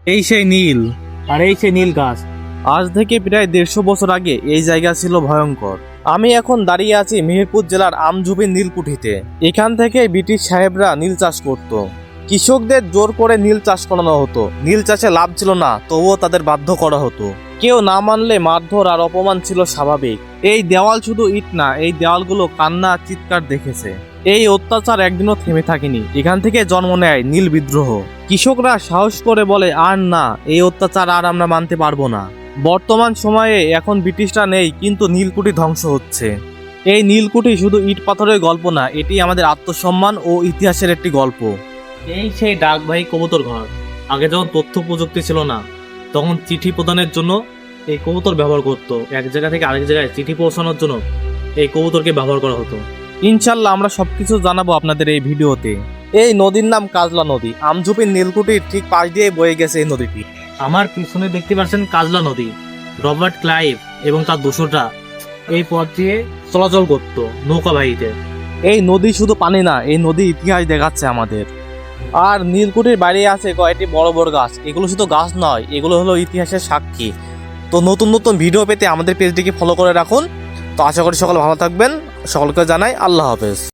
এই সেই নীল। আর এই সেই নীল গাছ। আজ থেকে প্রায় 150 বছর আগে এই জায়গা ছিল ভয়ঙ্কর। আমি এখন দাঁড়িয়ে আছি মেহেরপুর জেলার আমঝুপি নীলকুঠিতে। এখান থেকে ব্রিটিশ সাহেবরা নীল চাষ করত। কৃষকদের জোর করে নীল চাষ করানো হতো। নীল চাষে লাভ ছিল না, তবুও তাদের বাধ্য করা হতো। কেউ না মানলে মারধর আর অপমান ছিল স্বাভাবিক। এই দেওয়াল শুধু ইট না, এই দেওয়ালগুলো কান্না চিৎকার দেখেছে। এই অত্যাচার একদিনও থেমে থাকেনি। এখান থেকে জন্ম নেয় নীল বিদ্রোহ। কৃষকরা সাহস করে বলে, আর না, এই অত্যাচার আর আমরা মানতে পারবো না। বর্তমান সময়ে এখন ব্রিটিশরা নেই, কিন্তু নীলকুঠি ধ্বংস হচ্ছে। এই নীলকুঠি শুধু ইট পাথরের গল্প না, এটি আমাদের আত্মসম্মান ও ইতিহাসের একটি গল্প। এই সেই ডাকবাহী কবুতর ঘর। আগে যখন তথ্য প্রযুক্তি ছিল না, তখন চিঠি প্রদানের জন্য এই কবুতর ব্যবহার করতো। এক জায়গা থেকে আরেক জায়গায় চিঠি পৌঁছানোর জন্য এই কবুতরকে ব্যবহার করা হতো। ইনশাল্লাহ আমরা সবকিছু জানাবো আপনাদের এই ভিডিওতে। এই নদীর নাম কাজলা নদী। আমঝুপির নীলকুঠির ঠিক পাশ দিয়ে বয়ে গেছে এই নদীটি। আমার পিছনে দেখতে পাচ্ছেন কাজলা নদী। রবার্ট ক্লাইভ এবং তার দোসররা এই পথ দিয়ে চলাচল করতো নৌকাবাহীতে। এই নদী শুধু পানি না, এই নদী ইতিহাস দেখাচ্ছে আমাদের। আর নীলকুঠির বাইরে আছে কয়েকটি বড় বড় গাছ। এগুলো শুধু গাছ নয়, এগুলো হলো ইতিহাসের সাক্ষী। তো নতুন নতুন ভিডিও পেতে আমাদের পেজটিকে ফলো করে রাখুন। তো আশা করি সকলে ভালো থাকবেন। সকলকে জানাই আল্লাহ হাফেজ।